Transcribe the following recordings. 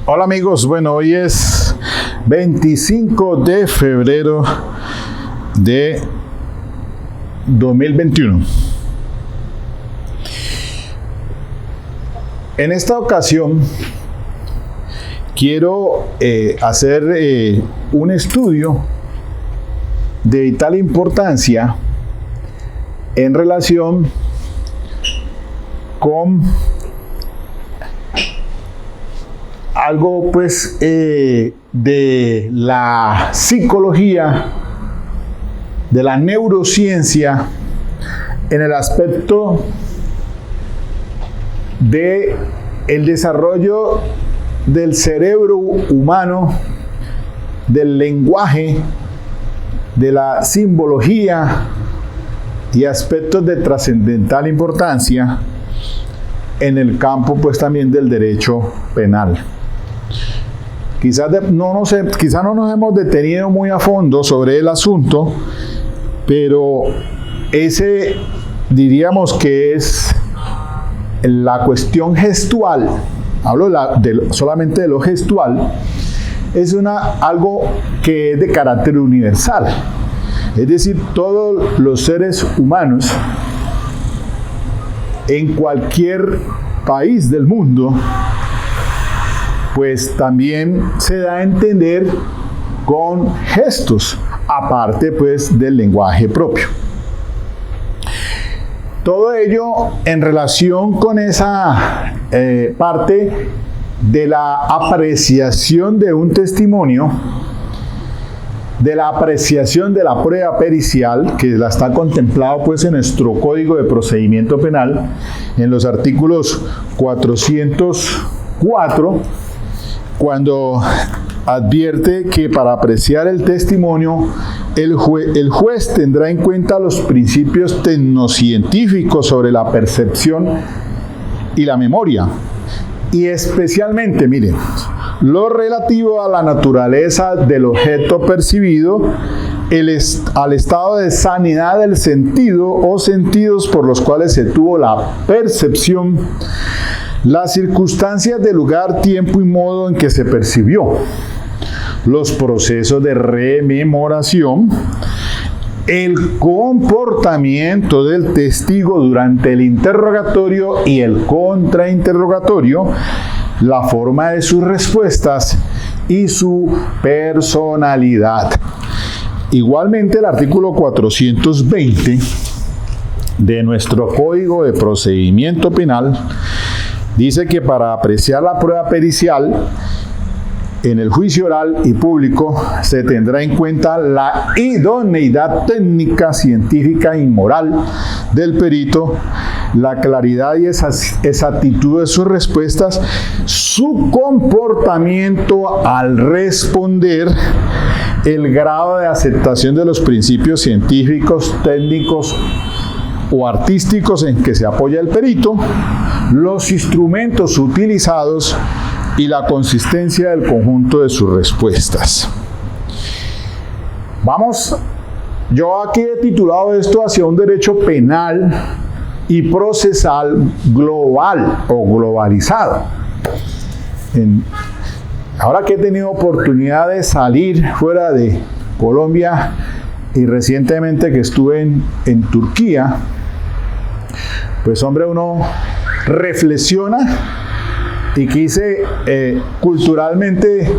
Hola amigos, bueno, hoy es 25 de febrero de 2021. En esta ocasión quiero hacer un estudio de vital importancia en relación con algo pues de la psicología, de la neurociencia, en el aspecto de el desarrollo del cerebro humano, del lenguaje, de la simbología y aspectos de trascendental importancia en el campo pues también del derecho penal. Quizás no nos hemos detenido muy a fondo sobre el asunto, pero ese diríamos que es la cuestión gestual. Hablo solamente de lo gestual. Es algo que es de carácter universal. Es decir, todos los seres humanos en cualquier país del mundo pues también se da a entender con gestos, aparte pues del lenguaje propio. Todo ello en relación con esa parte de la apreciación de un testimonio, de la apreciación de la prueba pericial, que la está contemplado pues en nuestro Código de Procedimiento Penal, en los artículos 404, cuando advierte que para apreciar el testimonio, el juez tendrá en cuenta los principios tecnocientíficos sobre la percepción y la memoria, y especialmente, miren, lo relativo a la naturaleza del objeto percibido, al estado de sanidad del sentido o sentidos por los cuales se tuvo la percepción, las circunstancias de lugar, tiempo y modo en que se percibió, los procesos de rememoración, el comportamiento del testigo durante el interrogatorio y el contrainterrogatorio, la forma de sus respuestas y su personalidad. Igualmente, el artículo 420 de nuestro Código de Procedimiento Penal dice que para apreciar la prueba pericial en el juicio oral y público se tendrá en cuenta la idoneidad técnica, científica y moral del perito, la claridad y exactitud de sus respuestas, su comportamiento al responder, el grado de aceptación de los principios científicos, técnicos o artísticos en que se apoya el perito, los instrumentos utilizados y la consistencia del conjunto de sus respuestas. Yo aquí he titulado esto hacia un derecho penal y procesal global o globalizado. Ahora que he tenido oportunidad de salir fuera de Colombia y recientemente que estuve en Turquía, pues hombre, uno reflexiona y quise culturalmente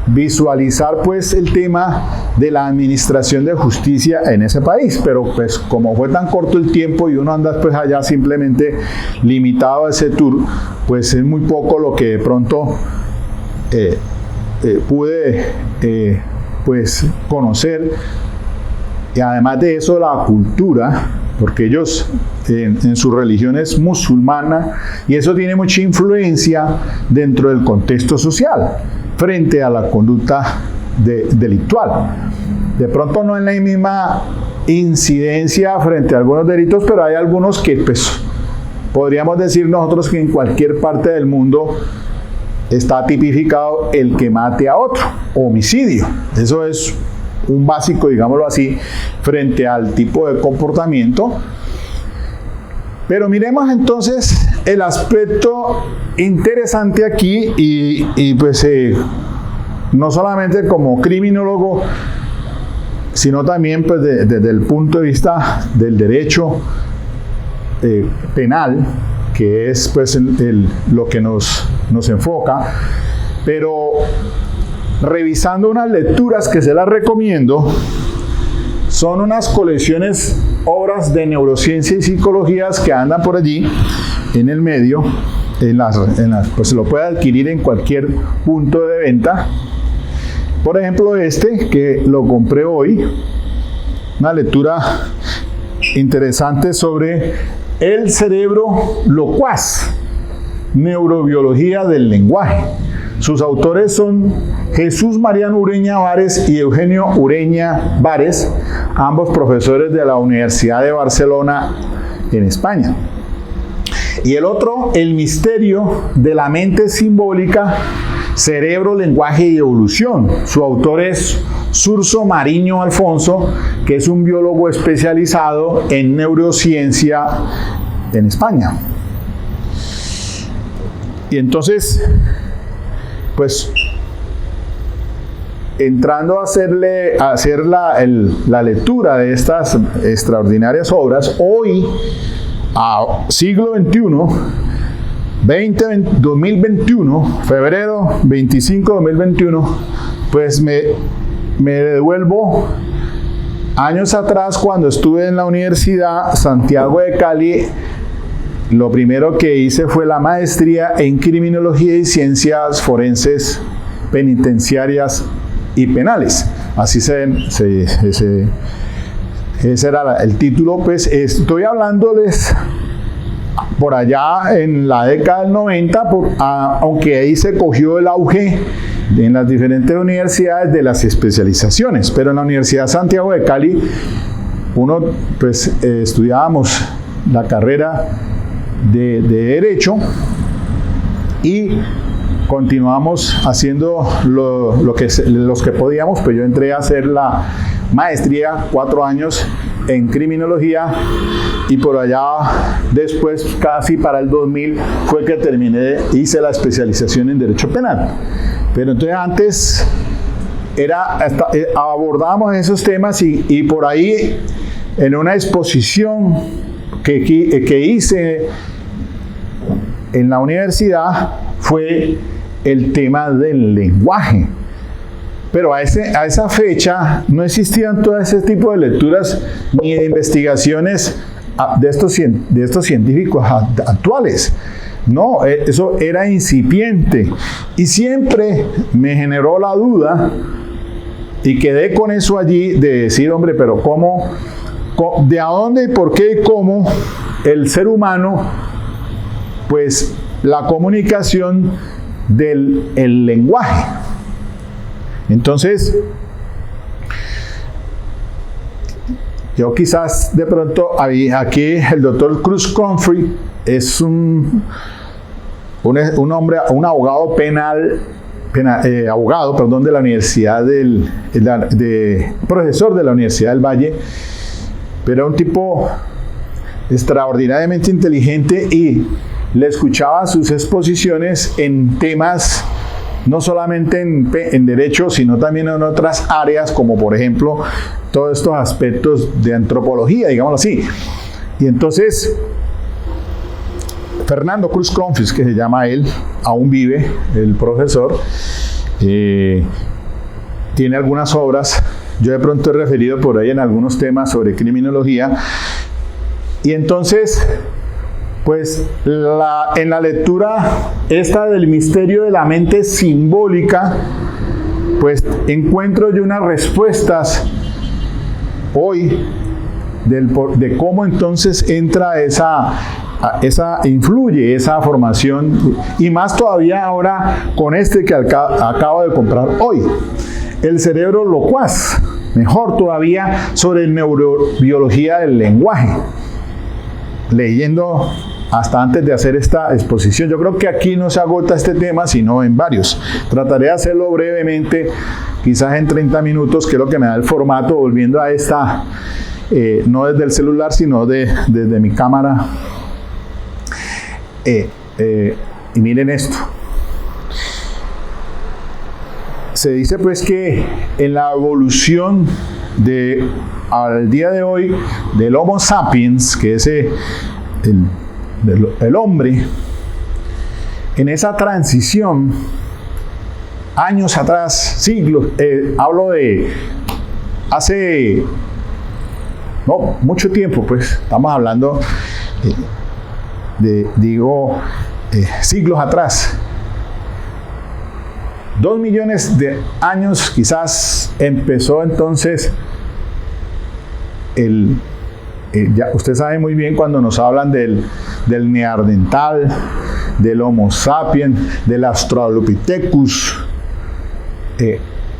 visualizar pues el tema de la administración de justicia en ese país, pero pues como fue tan corto el tiempo y uno anda pues allá simplemente limitado a ese tour, pues es muy poco lo que de pronto pude pues conocer. Y además de eso, la cultura, porque ellos en su religión es musulmana y eso tiene mucha influencia dentro del contexto social frente a la conducta delictual. De pronto no en la misma incidencia frente a algunos delitos, pero hay algunos que pues podríamos decir nosotros que en cualquier parte del mundo está tipificado el que mate a otro, homicidio. Eso es un básico, digámoslo así, frente al tipo de comportamiento. Pero miremos entonces el aspecto interesante aquí y pues no solamente como criminólogo, sino también pues desde el punto de vista del derecho penal, que es pues lo que nos enfoca. Pero revisando unas lecturas que se las recomiendo, son unas colecciones, obras de neurociencia y psicologías que andan por allí en el medio, pues se lo puede adquirir en cualquier punto de venta. Por ejemplo, que lo compré hoy, una lectura interesante sobre el cerebro locuaz, neurobiología del lenguaje. Sus autores son Jesús Mariano Ureña Vares y Eugenio Ureña Vares, ambos profesores de la Universidad de Barcelona en España. Y el otro, El misterio de la mente simbólica, cerebro, lenguaje y evolución. Su autor es Surso Mariño Alfonso, que es un biólogo especializado en neurociencia en España. Y entonces, pues, entrando a hacer la lectura de estas extraordinarias obras, hoy, a siglo XXI, 2021, febrero 25 de 2021, pues me devuelvo años atrás cuando estuve en la Universidad Santiago de Cali. Lo primero que hice fue la maestría en criminología y ciencias forenses penitenciarias y penales. Así ese era el título. Pues estoy hablándoles por allá en la década del 90, aunque ahí se cogió el auge en las diferentes universidades de las especializaciones, pero en la Universidad Santiago de Cali estudiábamos la carrera de Derecho y continuamos haciendo los que podíamos. Pues yo entré a hacer la maestría 4 años en criminología y por allá después, casi para el 2000, fue que hice la especialización en Derecho Penal. Pero entonces antes abordábamos esos temas y por ahí en una exposición que hice en la universidad fue el tema del lenguaje. Pero a esa fecha no existían todo ese tipo de lecturas ni de investigaciones de estos científicos actuales. No, eso era incipiente. Y siempre me generó la duda y quedé con eso allí de decir, hombre, pero ¿cómo? ¿De a dónde, por qué y cómo el ser humano, pues la comunicación del lenguaje? Entonces, yo quizás de pronto, aquí el doctor Cruz Comfrey es un hombre, un abogado abogado de la Universidad profesor de la Universidad del Valle, pero un tipo extraordinariamente inteligente, y le escuchaba sus exposiciones en temas no solamente en derecho, sino también en otras áreas, como por ejemplo todos estos aspectos de antropología, digámoslo así. Y entonces Fernando Cruz Confis, que se llama él, aún vive, el profesor, tiene algunas obras. Yo de pronto he referido por ahí en algunos temas sobre criminología. Y entonces, pues en la lectura esta del misterio de la mente simbólica, pues encuentro yo unas respuestas hoy de cómo entonces entra influye esa formación, y más todavía ahora con que acabo de comprar hoy, El cerebro locuaz, mejor todavía, sobre neurobiología del lenguaje, leyendo hasta antes de hacer esta exposición. Yo creo que aquí no se agota este tema, sino en varios. Trataré de hacerlo brevemente, quizás en 30 minutos, que es lo que me da el formato, volviendo a esta, no desde el celular, sino desde mi cámara Y miren esto. Se dice pues que en la evolución al día de hoy del Homo sapiens, que es el hombre, en esa transición, años atrás, siglos, hablo de hace mucho tiempo, pues estamos hablando siglos atrás, 2 millones de años quizás empezó entonces ya usted sabe muy bien cuando nos hablan del Neandertal, del Homo sapiens, del Australopithecus,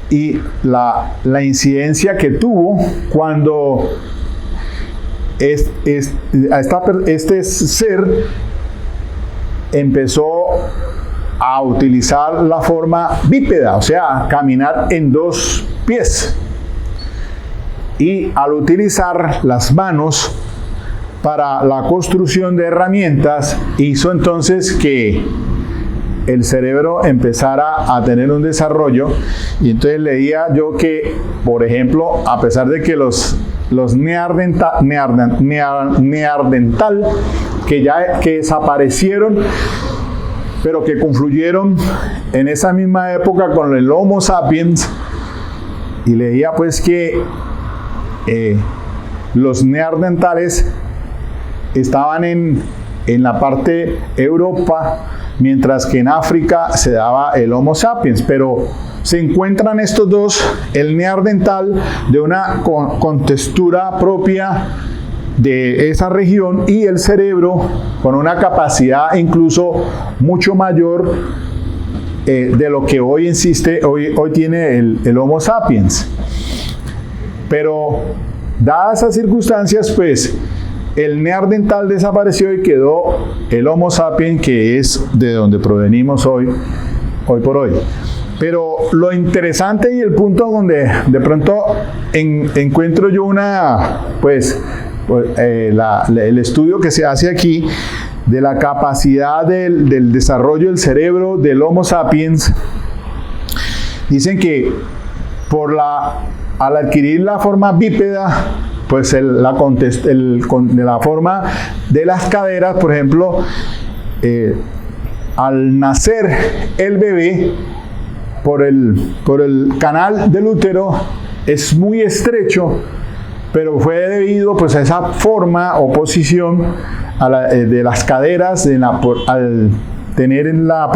y la incidencia que tuvo cuando este ser empezó a utilizar la forma bípeda, o sea, caminar en 2 pies. Y al utilizar las manos para la construcción de herramientas, hizo entonces que el cerebro empezara a tener un desarrollo. Y entonces leía yo que, por ejemplo, a pesar de que los Neandertal que desaparecieron, pero que confluyeron en esa misma época con el Homo sapiens, y leía pues que los neandertales estaban en la parte Europa, mientras que en África se daba el Homo sapiens, pero se encuentran estos dos, el neandertal de una contextura propia de esa región y el cerebro con una capacidad incluso mucho mayor de lo que hoy tiene el Homo sapiens. Pero dadas esas circunstancias, pues el neandertal desapareció y quedó el Homo sapiens, que es de donde provenimos hoy por hoy. Pero lo interesante y el punto donde de pronto encuentro yo el estudio que se hace aquí de la capacidad del desarrollo del cerebro del Homo sapiens, dicen que al adquirir la forma bípeda, pues la forma de las caderas, por ejemplo, al nacer el bebé, por el canal del útero es muy estrecho, pero fue debido pues a esa forma o posición de las caderas al tener la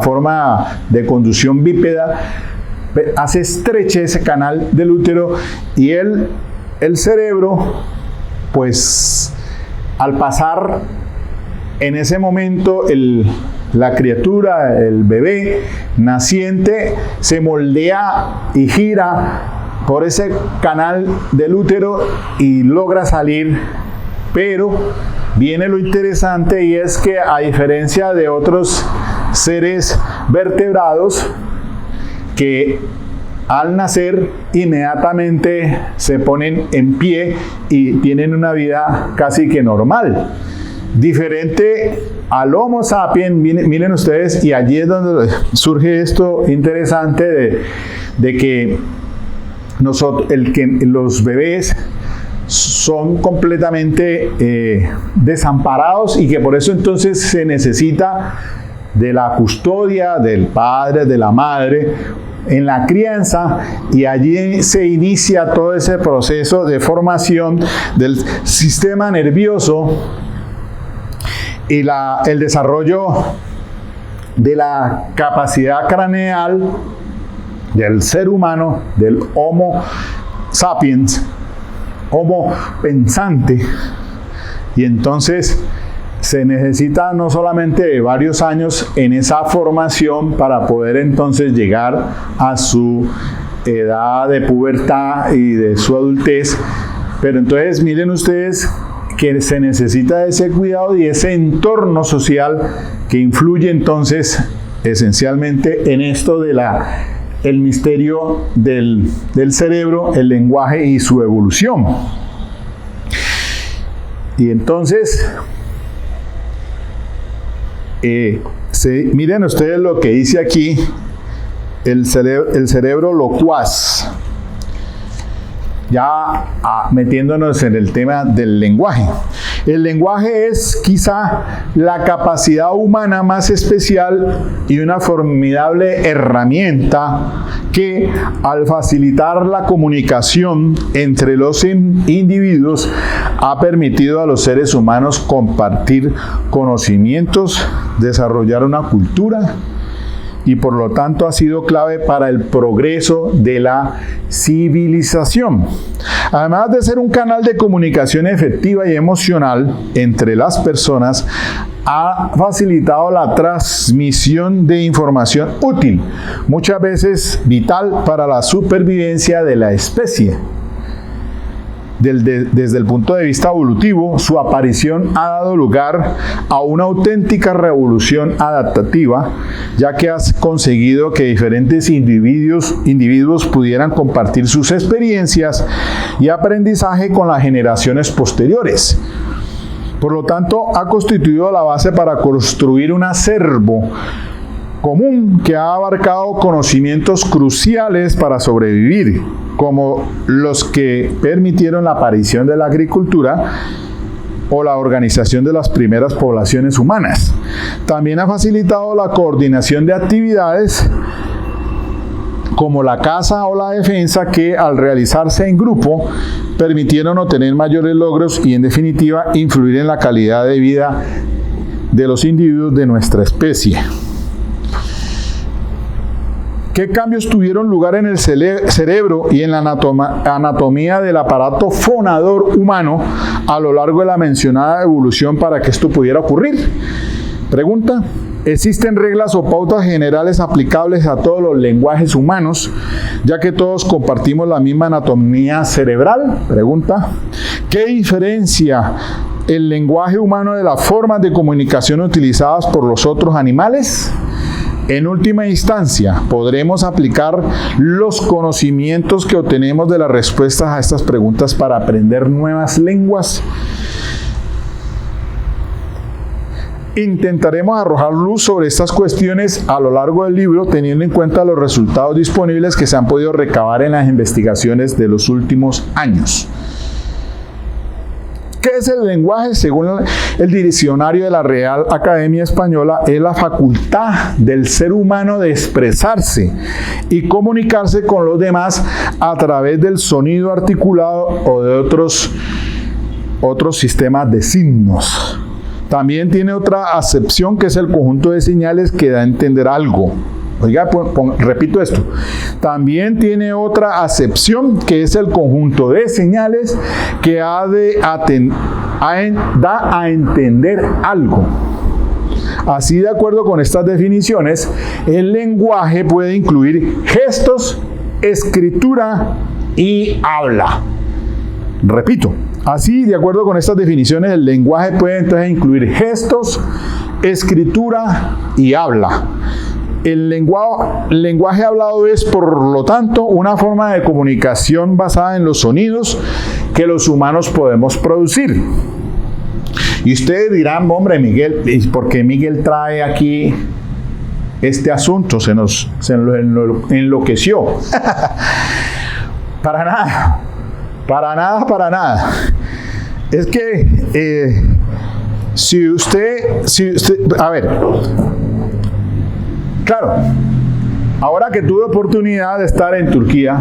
forma de conducción bípeda, hace estrecha ese canal del útero, y el cerebro, pues al pasar en ese momento la criatura, el bebé naciente, se moldea y gira por ese canal del útero y logra salir. Pero viene lo interesante, y es que a diferencia de otros seres vertebrados que al nacer inmediatamente se ponen en pie y tienen una vida casi que normal, diferente al Homo sapiens, miren ustedes, y allí es donde surge esto interesante de que los bebés son completamente desamparados, y que por eso entonces se necesita de la custodia del padre, de la madre, en la crianza, y allí se inicia todo ese proceso de formación del sistema nervioso y el desarrollo de la capacidad craneal del ser humano, del Homo sapiens, Homo pensante. Y entonces se necesita no solamente varios años en esa formación para poder entonces llegar a su edad de pubertad y de su adultez, pero entonces miren ustedes que se necesita ese cuidado y ese entorno social que influye entonces esencialmente en esto el misterio del cerebro, el lenguaje y su evolución. Y entonces Miren ustedes lo que dice aquí el cerebro locuaz. Ya metiéndonos en el tema del lenguaje. El lenguaje es quizá la capacidad humana más especial y una formidable herramienta que, al facilitar la comunicación entre los individuos, ha permitido a los seres humanos compartir conocimientos, desarrollar una cultura, y por lo tanto ha sido clave para el progreso de la civilización. Además de ser un canal de comunicación efectiva y emocional entre las personas, ha facilitado la transmisión de información útil, muchas veces vital para la supervivencia de la especie. Desde el punto de vista evolutivo, su aparición ha dado lugar a una auténtica revolución adaptativa, ya que ha conseguido que diferentes individuos pudieran compartir sus experiencias y aprendizaje con las generaciones posteriores. Por lo tanto, ha constituido la base para construir un acervo común que ha abarcado conocimientos cruciales para sobrevivir, como los que permitieron la aparición de la agricultura o la organización de las primeras poblaciones humanas. También ha facilitado la coordinación de actividades como la caza o la defensa, que al realizarse en grupo permitieron obtener mayores logros y, en definitiva, influir en la calidad de vida de los individuos de nuestra especie. ¿Qué cambios tuvieron lugar en el cerebro y en la anatomía del aparato fonador humano a lo largo de la mencionada evolución para que esto pudiera ocurrir? Pregunta. ¿Existen reglas o pautas generales aplicables a todos los lenguajes humanos, ya que todos compartimos la misma anatomía cerebral? Pregunta. ¿Qué diferencia el lenguaje humano de las formas de comunicación utilizadas por los otros animales? En última instancia, ¿podremos aplicar los conocimientos que obtenemos de las respuestas a estas preguntas para aprender nuevas lenguas? Intentaremos arrojar luz sobre estas cuestiones a lo largo del libro, teniendo en cuenta los resultados disponibles que se han podido recabar en las investigaciones de los últimos años. ¿Qué es el lenguaje? Según el diccionario de la Real Academia Española, es la facultad del ser humano de expresarse y comunicarse con los demás a través del sonido articulado o de otros sistemas de signos. También tiene otra acepción, que es el conjunto de señales que da a entender algo. Oiga, repito esto. También tiene otra acepción, que es el conjunto de señales que da a entender algo. Así, de acuerdo con estas definiciones, el lenguaje puede incluir gestos, escritura y habla. Repito. Así, de acuerdo con estas definiciones, el lenguaje puede entonces incluir gestos, escritura y habla. El lenguaje hablado es, por lo tanto, una forma de comunicación basada en los sonidos que los humanos podemos producir. Y ustedes dirán, hombre, Miguel, ¿por qué Miguel trae aquí este asunto? Se enloqueció. Para nada. Es que si usted, a ver, claro, ahora que tuve oportunidad de estar en Turquía,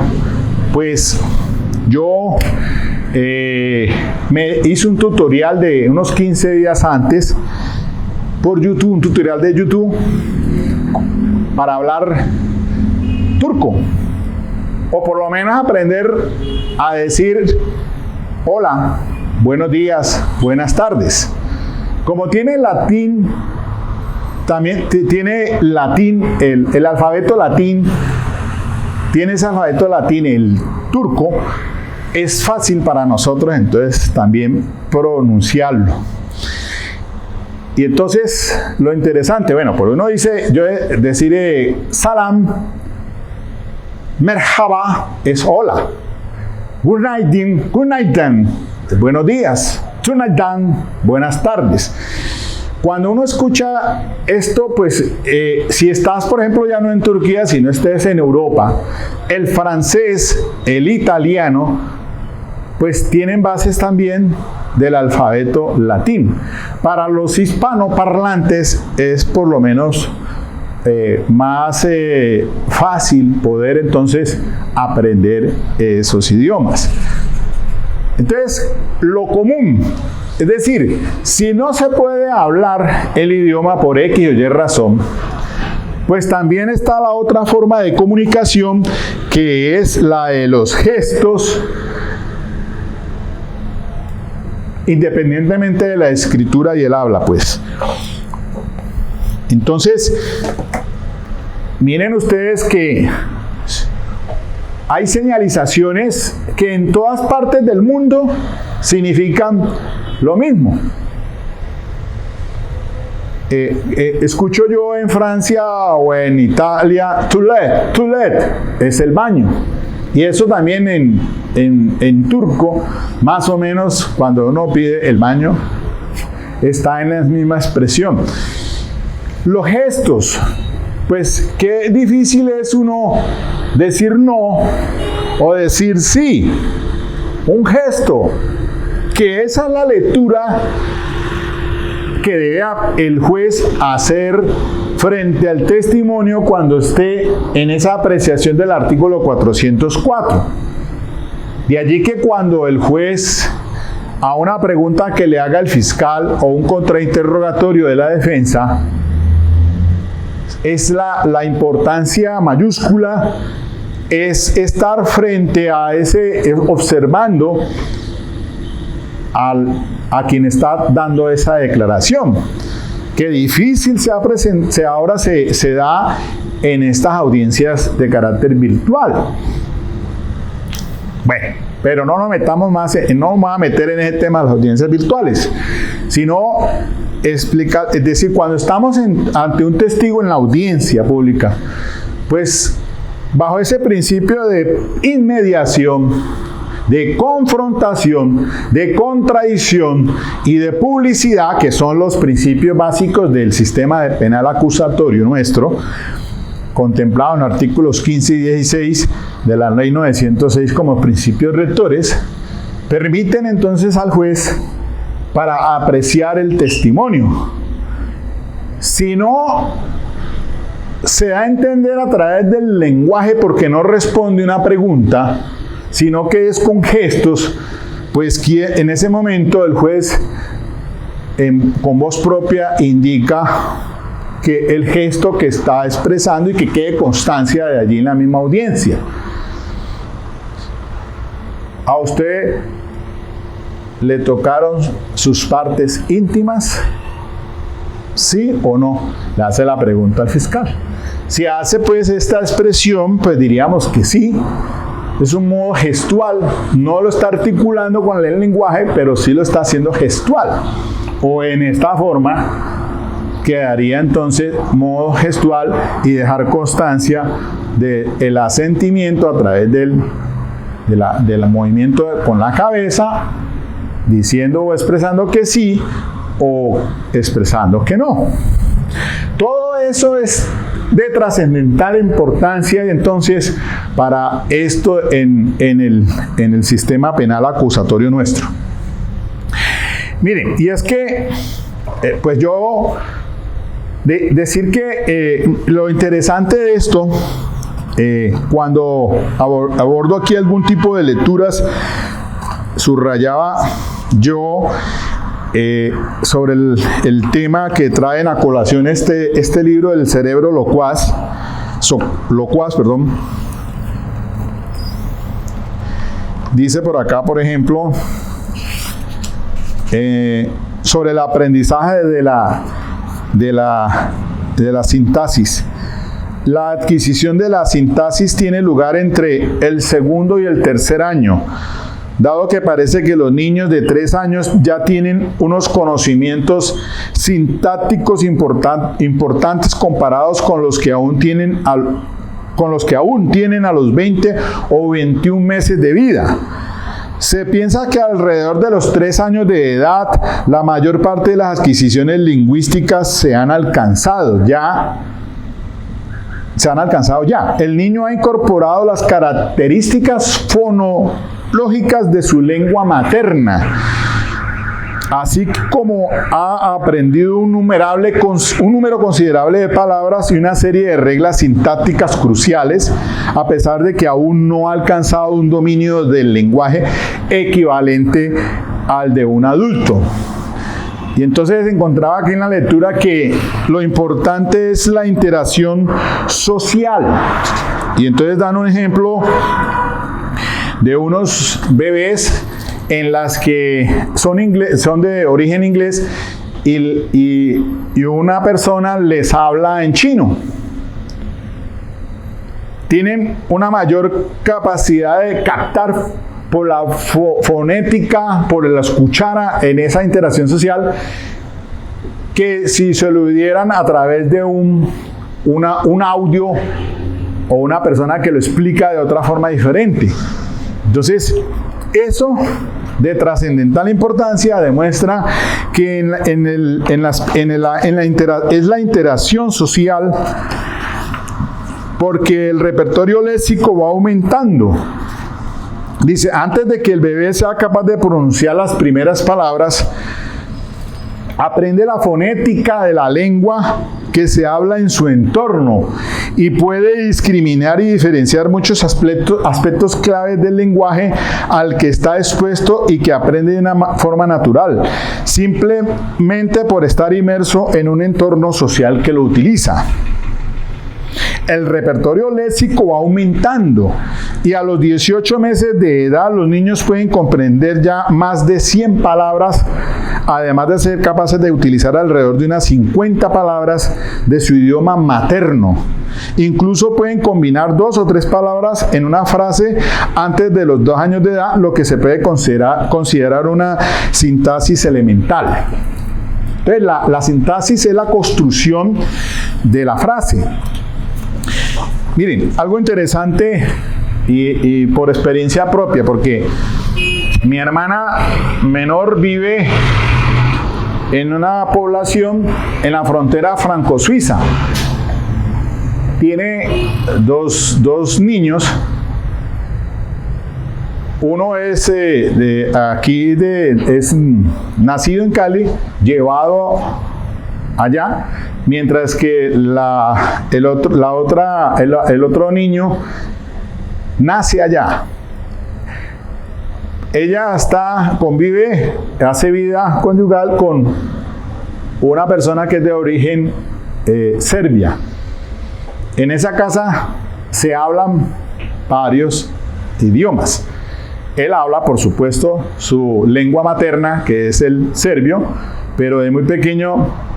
pues yo me hice un tutorial de unos 15 días antes por YouTube, un tutorial de YouTube para hablar turco, o por lo menos aprender a decir hola, buenos días, buenas tardes. Como tiene latín, también tiene latín, el alfabeto latín, tiene ese alfabeto latín, el turco, es fácil para nosotros entonces también pronunciarlo. Y entonces lo interesante, bueno, pues uno dice, yo decir salam, merhaba es hola, good night, buenos días, tonight, buenas tardes. Cuando uno escucha esto, pues si estás, por ejemplo, ya no en Turquía, sino estés en Europa, el francés, el italiano, pues tienen bases también del alfabeto latín. Para los hispanoparlantes es por lo menos más fácil poder entonces aprender esos idiomas. Entonces, lo común, es decir, si no se puede hablar el idioma por X o Y razón, pues también está la otra forma de comunicación, que es la de los gestos, independientemente de la escritura y el habla, pues. Entonces, miren ustedes que hay señalizaciones que en todas partes del mundo significan lo mismo. Escucho yo en Francia o en Italia, tualet es el baño. Y eso también en turco, más o menos, cuando uno pide el baño, está en la misma expresión. Los gestos, pues qué difícil es uno decir no o decir sí. Un gesto, que esa es la lectura que debe el juez hacer frente al testimonio cuando esté en esa apreciación del artículo 404. De allí que cuando el juez, a una pregunta que le haga el fiscal o un contrainterrogatorio de la defensa, es la importancia mayúscula, es estar frente a ese, observando a quien está dando esa declaración. Qué difícil ahora se da en estas audiencias de carácter virtual. Bueno, pero no nos metamos más, no vamos a meter en ese tema de las audiencias virtuales, sino explicar, es decir, cuando estamos ante un testigo en la audiencia pública, pues bajo ese principio de inmediación, de confrontación, de contradicción y de publicidad, que son los principios básicos del sistema penal acusatorio nuestro, contemplado en artículos 15 y 16 de la Ley 906 como principios rectores, permiten entonces al juez para apreciar el testimonio. Si no se da a entender a través del lenguaje porque no responde una pregunta, sino que es con gestos, pues en ese momento el juez con voz propia indica que el gesto que está expresando y que quede constancia de allí en la misma audiencia. ¿A usted le tocaron sus partes íntimas? ¿Sí o no? Le hace la pregunta al fiscal. Si hace pues esta expresión, pues diríamos que sí. Es un modo gestual, no lo está articulando con el lenguaje, pero sí lo está haciendo gestual. O en esta forma, quedaría entonces modo gestual y dejar constancia del asentimiento a través del movimiento con la cabeza, diciendo o expresando que sí, o expresando que no. Todo eso es de trascendental importancia y entonces para esto en el sistema penal acusatorio nuestro. Miren, y es que pues yo decir que lo interesante de esto, cuando abordo aquí algún tipo de lecturas, subrayaba yo sobre el tema que traen a colación este libro del cerebro locuaz, dice por acá, por ejemplo, sobre el aprendizaje de la sintaxis. La adquisición de la sintaxis tiene lugar entre el segundo y el tercer año, dado que parece que los niños de 3 años ya tienen unos conocimientos sintácticos importantes comparados con los que aún tienen a los 20 o 21 meses de vida. Se piensa que alrededor de los 3 años de edad, la mayor parte de las adquisiciones lingüísticas se han alcanzado ya. El niño ha incorporado las características fonológicas de su lengua materna, así como ha aprendido un número considerable de palabras y una serie de reglas sintácticas cruciales, a pesar de que aún no ha alcanzado un dominio del lenguaje equivalente al de un adulto. Y entonces encontraba aquí en la lectura que lo importante es la interacción social. Y entonces dan un ejemplo de unos bebés en las que son de origen inglés y una persona les habla en chino. Tienen una mayor capacidad de captar por la fonética, por la escuchara en esa interacción social, que si se lo dieran a través de un audio o una persona que lo explica de otra forma diferente. Entonces, eso de trascendental importancia demuestra que es la interacción social, porque el repertorio léxico va aumentando. Dice, antes de que el bebé sea capaz de pronunciar las primeras palabras, aprende la fonética de la lengua que se habla en su entorno y puede discriminar y diferenciar muchos aspectos claves del lenguaje al que está expuesto y que aprende de una forma natural, simplemente por estar inmerso en un entorno social que lo utiliza. El repertorio léxico va aumentando y a los 18 meses de edad los niños pueden comprender ya más de 100 palabras, además de ser capaces de utilizar alrededor de unas 50 palabras de su idioma materno. Incluso pueden combinar 2 o 3 palabras en una frase antes de los 2 años de edad, lo que se puede considerar una sintaxis elemental. Entonces, la sintaxis es la construcción de la frase. Miren, algo interesante y por experiencia propia, porque mi hermana menor vive en una población en la frontera franco-suiza. Tiene dos niños. Uno es es nacido en Cali, llevado allá, mientras que el otro niño nace allá. Ella convive, hace vida conyugal con una persona que es de origen serbia. En esa casa se hablan varios idiomas. Él habla, por supuesto, su lengua materna, que es el serbio, pero de muy pequeño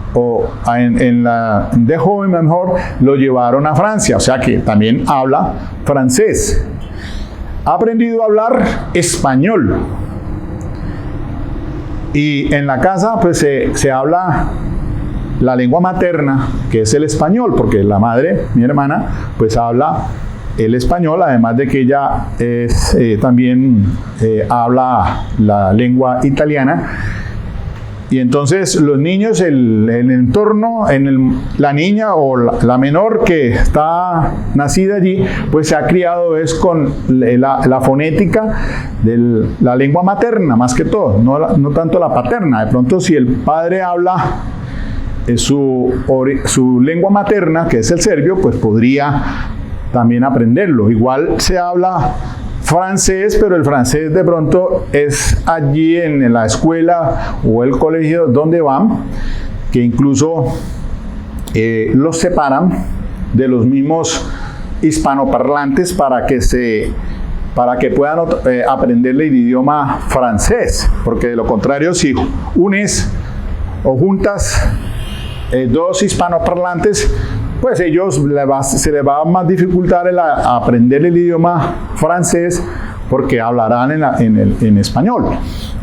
de joven mejor lo llevaron a Francia, o sea que también habla francés. Ha aprendido a hablar español y en la casa pues se habla la lengua materna, que es el español, porque la madre, mi hermana, pues habla el español, además de que ella también habla la lengua italiana. Y entonces los niños, el entorno, la niña o la menor que está nacida allí, pues se ha criado con la fonética de la lengua materna, más que todo, no tanto la paterna. De pronto, si el padre habla su lengua materna, que es el serbio, pues podría también aprenderlo. Igual se habla francés, pero el francés de pronto es allí en la escuela o el colegio donde van, que incluso los separan de los mismos hispanoparlantes para que puedan aprender el idioma francés, porque de lo contrario, si unes o juntas 2 hispanoparlantes, pues ellos se les va a más dificultar aprender el idioma francés, porque hablarán en español.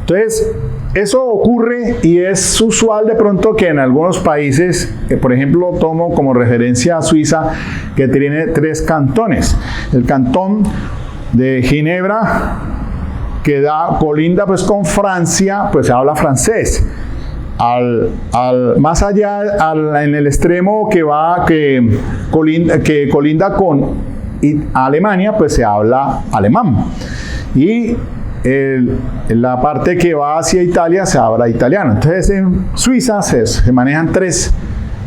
Entonces, eso ocurre y es usual de pronto que en algunos países, por ejemplo, tomo como referencia a Suiza, que tiene 3 cantones. El cantón de Ginebra, colinda pues con Francia, pues se habla francés. Más allá, en el extremo que colinda con Alemania, pues se habla alemán. Y en la parte que va hacia Italia se habla italiano. Entonces en Suiza se manejan 3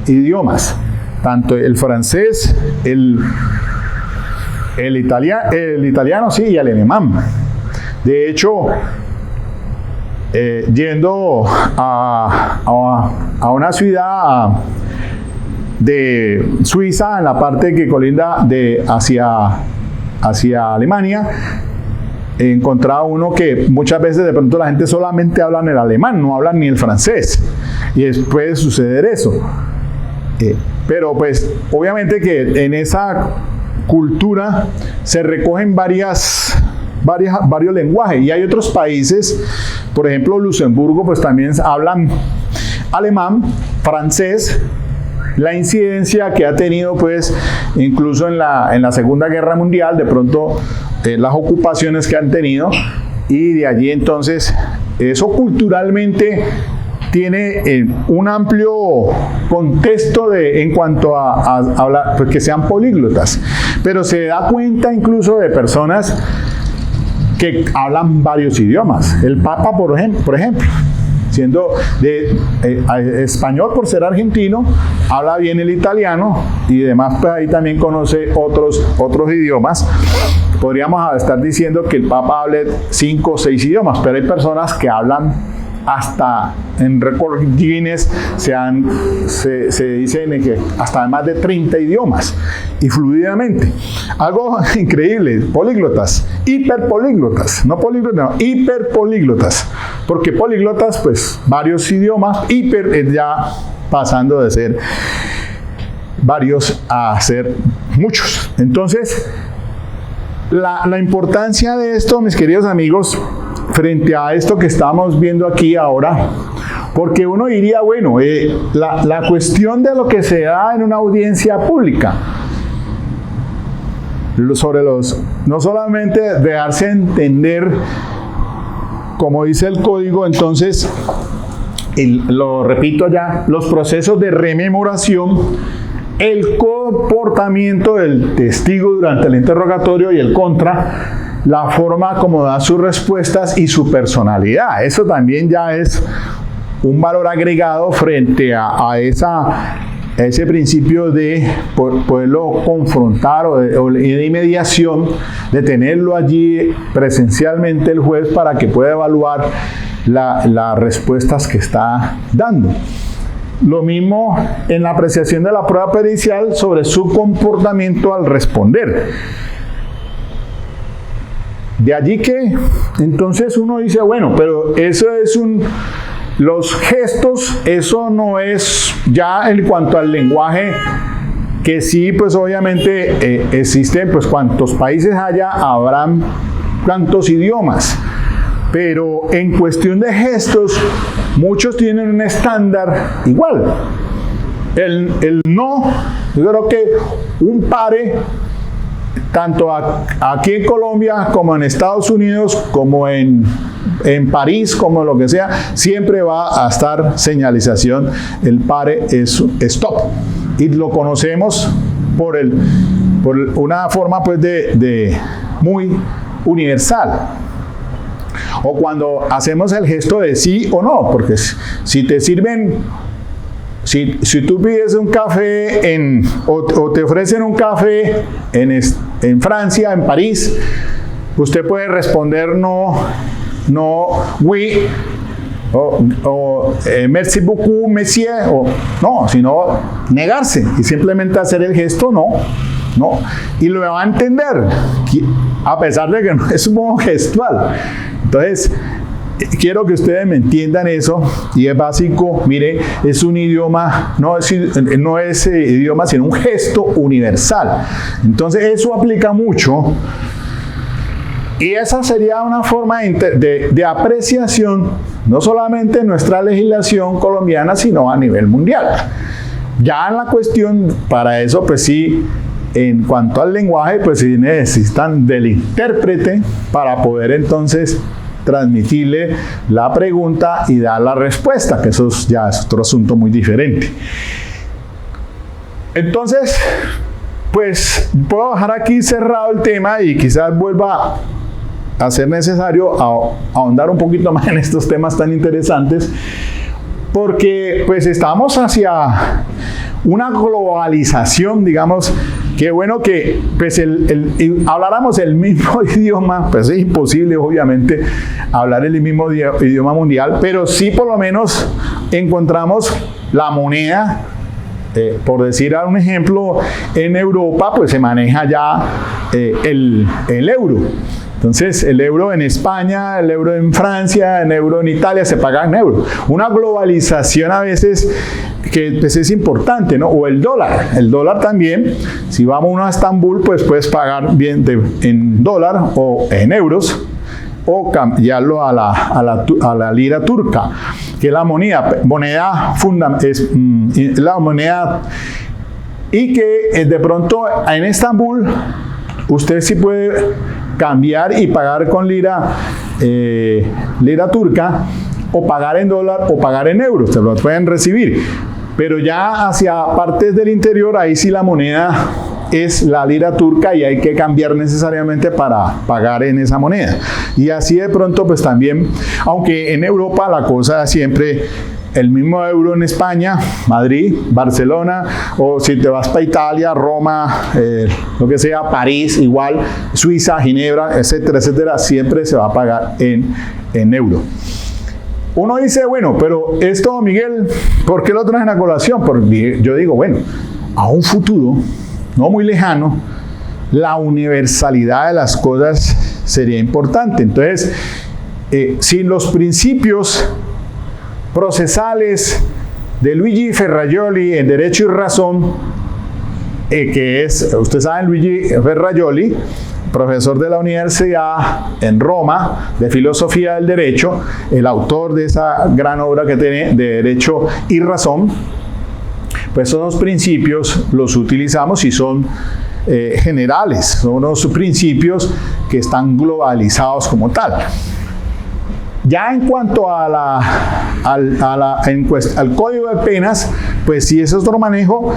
idiomas, tanto el francés, el italiano, sí, y el alemán. De hecho, yendo a una ciudad de Suiza, en la parte que colinda hacia Alemania, encontraba uno que muchas veces de pronto la gente solamente habla en el alemán, no hablan ni el francés, y puede suceder eso. Pero pues obviamente que en esa cultura se recogen varios lenguajes, y hay otros países, por ejemplo Luxemburgo, pues también hablan alemán, francés. La incidencia que ha tenido pues incluso en la Segunda Guerra Mundial, de pronto las ocupaciones que han tenido, y de allí entonces eso culturalmente tiene un amplio contexto en cuanto a hablar, pues que sean políglotas, pero se da cuenta incluso de personas que hablan varios idiomas. El Papa, por ejemplo, siendo de español por ser argentino, habla bien el italiano y demás, pues ahí también conoce otros idiomas. Podríamos estar diciendo que el Papa hable 5 o 6 idiomas, pero hay personas que hablan hasta en récord Guinness se dice que hasta más de 30 idiomas y fluidamente. Algo increíble, políglotas, hiperpolíglotas, no políglotas, no, hiperpolíglotas, porque políglotas pues varios idiomas, hiper ya pasando de ser varios a ser muchos. Entonces, la importancia de esto, mis queridos amigos, frente a esto que estamos viendo aquí ahora, porque uno diría, bueno, la cuestión de lo que se da en una audiencia pública, sobre no solamente dejarse entender, como dice el código, entonces, lo repito ya, los procesos de rememoración, el comportamiento del testigo durante el interrogatorio y el contra, la forma como da sus respuestas y su personalidad. Eso también ya es un valor agregado frente a ese principio de poderlo confrontar o de mediación, de tenerlo allí presencialmente el juez para que pueda evaluar las respuestas que está dando. Lo mismo en la apreciación de la prueba pericial sobre su comportamiento al responder. De allí que entonces uno dice, bueno, pero eso es los gestos, eso no es ya en cuanto al lenguaje, que sí, pues obviamente existen, pues cuantos países haya, habrán tantos idiomas. Pero en cuestión de gestos, muchos tienen un estándar igual. El no, yo creo que un pare, tanto aquí en Colombia como en Estados Unidos, como en París, como lo que sea, siempre va a estar señalización. El pare es stop. Y lo conocemos por una forma pues de muy universal. O cuando hacemos el gesto de sí o no, porque si te sirven, si tú pides un café o te ofrecen un café en Francia, en París, usted puede responder no, oui, o merci beaucoup, monsieur, o no, sino negarse y simplemente hacer el gesto no. Y lo va a entender, a pesar de que no es un modo gestual. Entonces, quiero que ustedes me entiendan eso, y es básico. Mire, es un idioma, no es idioma, sino un gesto universal. Entonces, eso aplica mucho, y esa sería una forma de apreciación, no solamente en nuestra legislación colombiana, sino a nivel mundial. Ya en la cuestión, para eso, pues sí, en cuanto al lenguaje, pues sí necesitan del intérprete para poder entonces transmitirle la pregunta y dar la respuesta, que eso ya es otro asunto muy diferente. Entonces, pues puedo dejar aquí cerrado el tema y quizás vuelva a ser necesario ahondar un poquito más en estos temas tan interesantes, porque pues estamos hacia una globalización, digamos. Qué bueno que pues habláramos el mismo idioma, pues es imposible obviamente hablar el mismo idioma mundial, pero sí por lo menos encontramos la moneda. Por decir un ejemplo, en Europa pues se maneja ya el euro. Entonces, el euro en España, el euro en Francia, el euro en Italia se paga en euro. Una globalización a veces que pues, es importante, ¿no? O el dólar. El dólar también, si vamos uno a Estambul, pues puedes pagar bien en dólar o en euros, o cambiarlo a la lira turca, que es la moneda y que de pronto en Estambul usted sí puede cambiar y pagar con lira turca, o pagar en dólar o pagar en euros, se lo pueden recibir. Pero ya hacia partes del interior, ahí sí la moneda es la lira turca y hay que cambiar necesariamente para pagar en esa moneda. Y así de pronto pues también, aunque en Europa la cosa siempre el mismo euro en España, Madrid, Barcelona, o si te vas para Italia, Roma, lo que sea, París, igual, Suiza, Ginebra, etcétera, etcétera, siempre se va a pagar en euro. Uno dice, bueno, pero esto, Miguel, ¿por qué lo traen a colación? Porque yo digo, bueno, a un futuro no muy lejano, la universalidad de las cosas sería importante. Entonces, si los principios procesales de Luigi Ferrajoli en Derecho y Razón, que es, ustedes saben, Luigi Ferrajoli, profesor de la Universidad en Roma de Filosofía del Derecho, el autor de esa gran obra que tiene de Derecho y Razón, pues esos principios los utilizamos y son generales, son unos principios que están globalizados como tal. Ya en cuanto al Código de Penas, pues sí es otro manejo,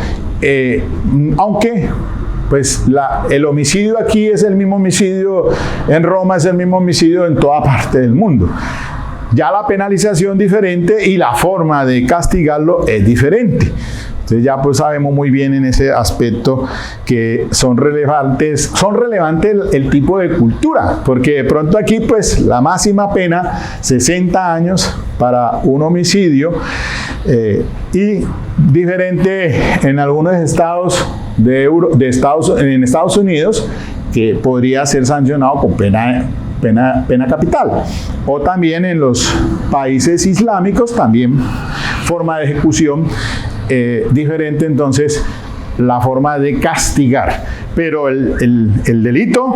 aunque pues el homicidio aquí es el mismo homicidio en Roma, es el mismo homicidio en toda parte del mundo. Ya la penalización diferente y la forma de castigarlo es diferente. Entonces ya pues sabemos muy bien en ese aspecto que son relevantes el tipo de cultura, porque de pronto aquí pues la máxima pena 60 años para un homicidio y diferente en algunos estados en Estados Unidos, que podría ser sancionado con pena capital, o también en los países islámicos también forma de ejecución diferente, entonces la forma de castigar, pero el delito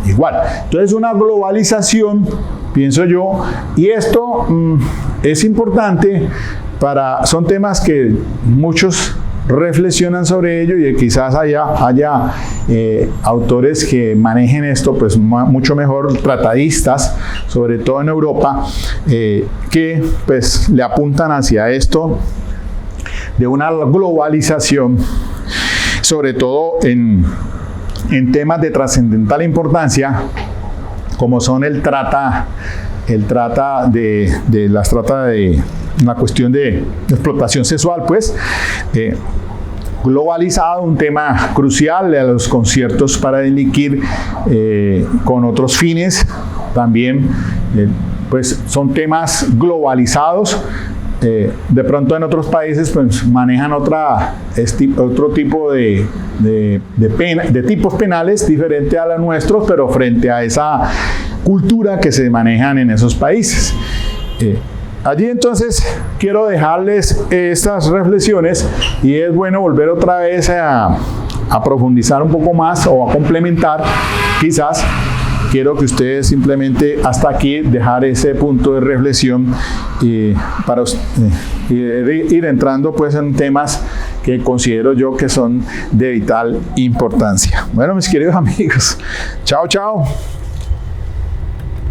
igual. Entonces una globalización, pienso yo, y esto es importante son temas que muchos reflexionan sobre ello y quizás haya autores que manejen esto pues mucho mejor, tratadistas, sobre todo en Europa, que pues le apuntan hacia esto de una globalización, sobre todo en temas de trascendental importancia, como son la cuestión de explotación sexual, pues, globalizado, un tema crucial de los conciertos para delinquir con otros fines, también, pues, son temas globalizados. De pronto en otros países pues manejan otro tipo de tipos penales diferente a los nuestros, pero frente a esa cultura que se manejan en esos países. Allí entonces quiero dejarles estas reflexiones y es bueno volver otra vez a profundizar un poco más o a complementar quizás. Quiero que ustedes simplemente hasta aquí dejar ese punto de reflexión para ir entrando pues en temas que considero yo que son de vital importancia. Bueno, mis queridos amigos, chao, chao.